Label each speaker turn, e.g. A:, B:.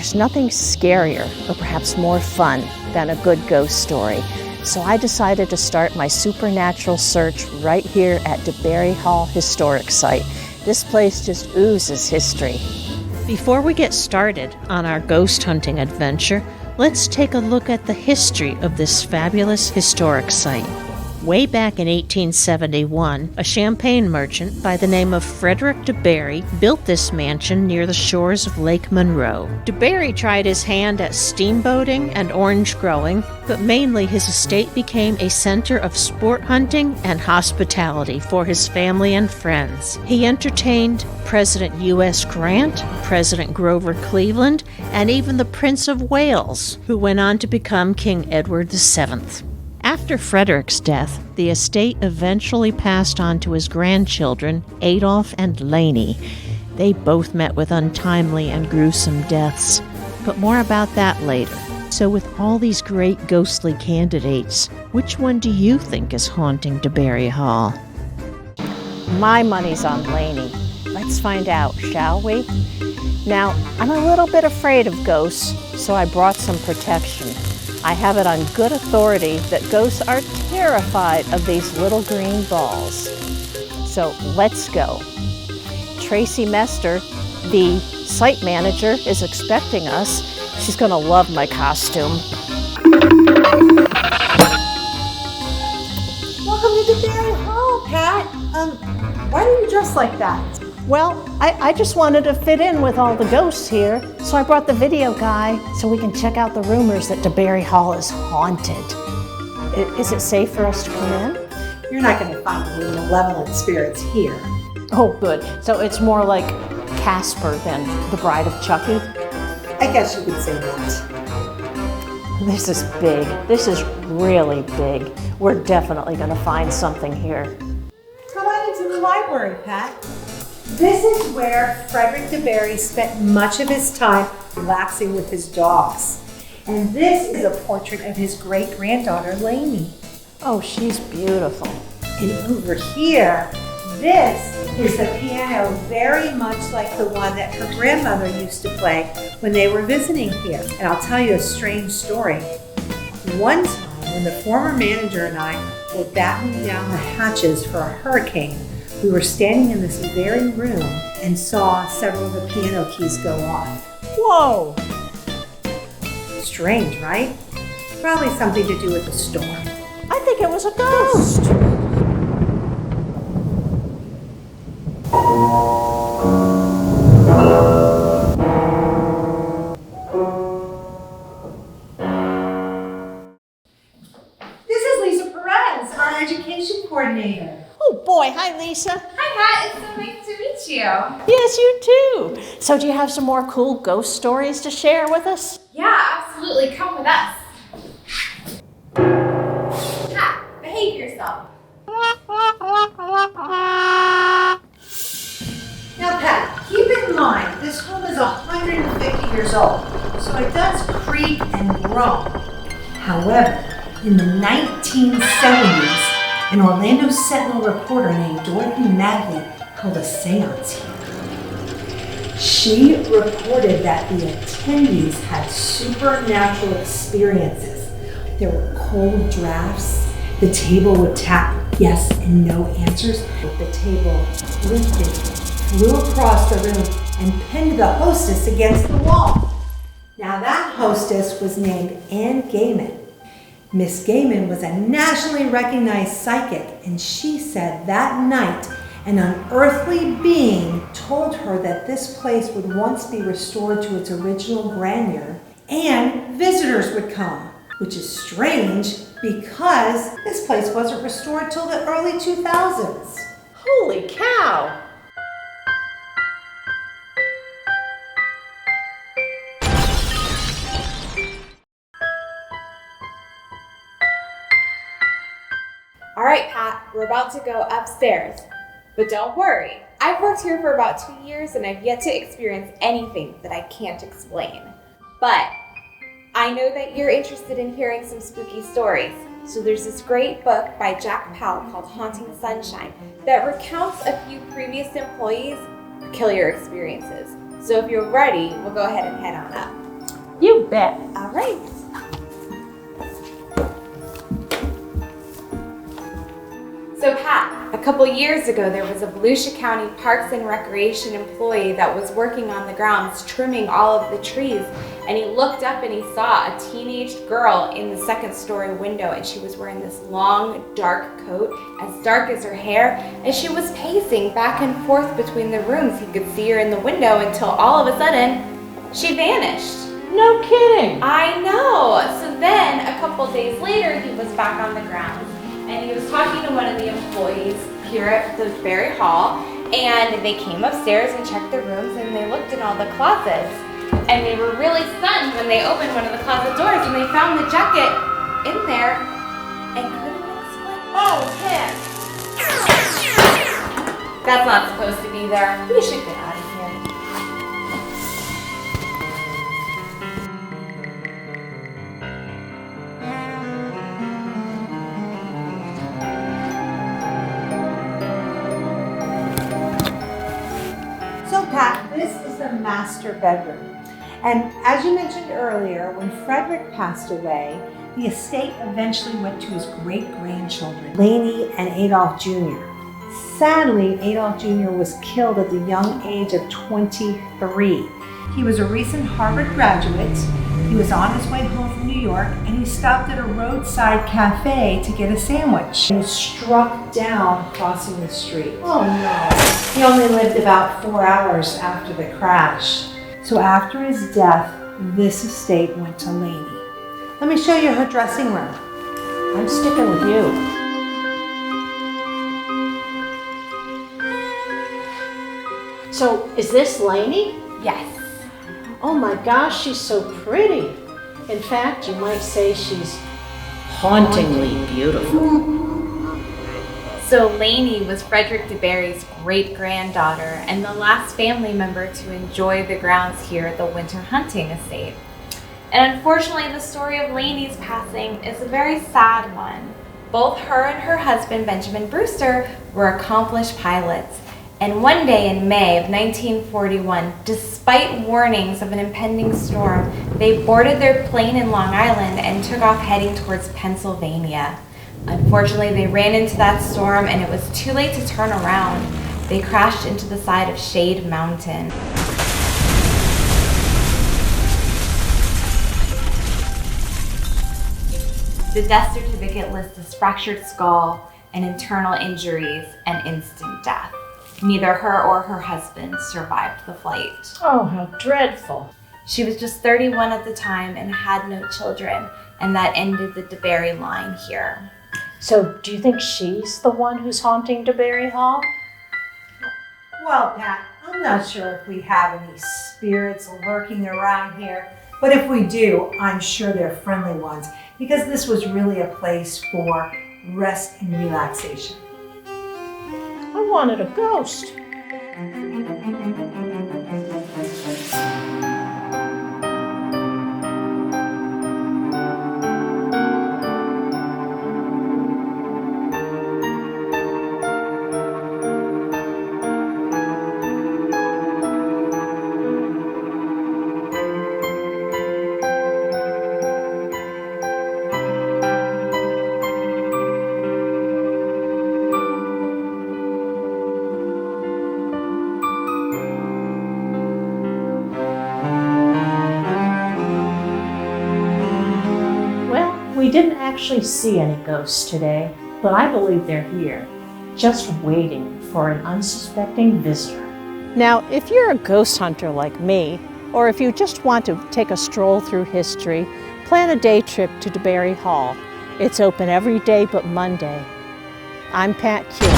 A: there's nothing scarier or perhaps more fun than a good ghost story. So I decided to start my supernatural search right here at DeBary Hall Historic Site. This place just oozes history. Before we get started on our ghost hunting adventure, let's take a look at the history of this fabulous historic site. Way back in 1871, a champagne merchant by the name of Frederick DeBary built this mansion near the shores of Lake Monroe. DeBary tried his hand at steamboating and orange growing, but mainly his estate became a center of sport hunting and hospitality for his family and friends. He entertained President U.S. Grant, President Grover Cleveland, and even the Prince of Wales, who went on to become King Edward VII. After Frederick's death, the estate eventually passed on to his grandchildren, Adolph and Laney. They both met with untimely and gruesome deaths, but more about that later. So with all these great ghostly candidates, which one do you think is haunting DeBary Hall? My money's on Laney. Let's find out, shall we? Now, I'm a little bit afraid of ghosts, so I brought some protection. I have it on good authority that ghosts are terrified of these little green balls. So let's go. TRACY MESTRE, the site manager, is expecting us. She's going to love my costume.
B: Welcome to DeBary Hall, Pat. Why do you dress like that?
A: Well, I just wanted to fit in with all the ghosts here, so I brought the video guy so we can check out the rumors that DeBary Hall is haunted. Is it safe for us to come in?
B: You're not going to find any malevolent spirits here.
A: Oh, good. So it's more like Casper than the Bride of Chucky?
B: I guess you could say that.
A: This is big. This is really big. We're definitely going to find something here.
B: Come on into the library, Pat. This is where Frederick DeBary spent much of his time relaxing with his dogs. And this is a portrait of his great-granddaughter, Laney.
A: Oh, she's beautiful.
B: And over here, this is the piano very much like the one that her grandmother used to play when they were visiting here. And I'll tell you a strange story. One time, when the former manager and I were battening down the hatches for a hurricane, we were standing in this very room and saw several of the piano keys go off.
A: Whoa!
B: Strange, right? Probably something to do with the storm.
A: I think it was a ghost.
B: This is Lisa PEREZ, our education coordinator.
A: Oh boy, hi Lisa.
C: Hi Pat, it's so nice to meet you.
A: Yes, you too. So do you have some more cool ghost stories to share with us?
C: Yeah, absolutely. Come with us. Pat, behave yourself.
B: Now Pat, keep in mind, this home is 150 years old, so it does creak and groan. However, in the 1970s, an Orlando Sentinel reporter named Dorothy Magley held a seance here. She reported that the attendees had supernatural experiences. There were cold drafts. The table would tap yes and no answers. The table lifted, flew across the room, and pinned the hostess against the wall. Now that hostess was named Ann Gaiman. Miss Gaiman was a nationally recognized psychic, and she said that night an unearthly being told her that this place would once be restored to its original grandeur, and visitors would come, which is strange because this place wasn't restored till the early 2000s.
A: Holy cow!
C: All right, Pat, we're about to go upstairs. But don't worry, I've worked here for about 2 years and I've yet to experience anything that I can't explain. But I know that you're interested in hearing some spooky stories. So there's this great book by Jack Powell called Haunting Sunshine that recounts a few previous employees' peculiar experiences. So if you're ready, we'll go ahead and head on up.
A: You bet.
C: All right. So Pat, a couple years ago there was a Volusia County Parks and Recreation employee that was working on the grounds trimming all of the trees, and he looked up and he saw a teenage girl in the second-story window, and she was wearing this long dark coat as dark as her hair, and she was pacing back and forth between the rooms. He could see her in the window until all of a sudden she vanished.
A: No kidding.
C: I know. So then a couple days later he was back on the grounds. And he was talking to one of the employees here at the DeBary Hall, and they came upstairs and checked the rooms, and they looked in all the closets, and they were really stunned when they opened one of the closet doors and they found the jacket in there and couldn't explain. Oh, Pip! That's not supposed to be there. We should get out of here.
B: So Pat, this is the master bedroom. And as you mentioned earlier, when Frederick passed away, the estate eventually went to his great-grandchildren, Laney and Adolph Jr. Sadly, Adolph Jr. was killed at the young age of 23. He was a recent Harvard graduate. He was on his way home from New York, and he stopped at a roadside cafe to get a sandwich. He was struck down crossing the street.
A: Oh no.
B: He only lived about 4 hours after the crash. So after his death, this estate went to Laney. Let me show you her dressing room.
A: I'm sticking with you. So, is this Laney?
C: Yes.
A: Oh my gosh, she's so pretty. In fact, you might say she's hauntingly beautiful.
C: So Laney was Frederick DeBary's great-granddaughter and the last family member to enjoy the grounds here at the winter hunting estate. And unfortunately, the story of Laney's passing is a very sad one. Both her and her husband, Benjamin Brewster, were accomplished pilots. And one day in May of 1941, despite warnings of an impending storm, they boarded their plane in Long Island and took off heading towards Pennsylvania. Unfortunately, they ran into that storm and it was too late to turn around. They crashed into the side of Shade Mountain. The death certificate lists a fractured skull and internal injuries and instant death. Neither her or her husband survived the flight.
A: Oh, how dreadful.
C: She was just 31 at the time and had no children, and that ended the DeBary line here.
A: So, do you think she's the one who's haunting DeBary Hall?
B: Well, Pat, I'm not sure if we have any spirits lurking around here, but if we do, I'm sure they're friendly ones, because this was really a place for rest and relaxation.
A: I wanted a ghost. We didn't actually see any ghosts today, but I believe they're here, just waiting for an unsuspecting visitor. Now, if you're a ghost hunter like me, or if you just want to take a stroll through history, plan a day trip to DeBary Hall. It's open every day but Monday. I'm Pat KULIIN.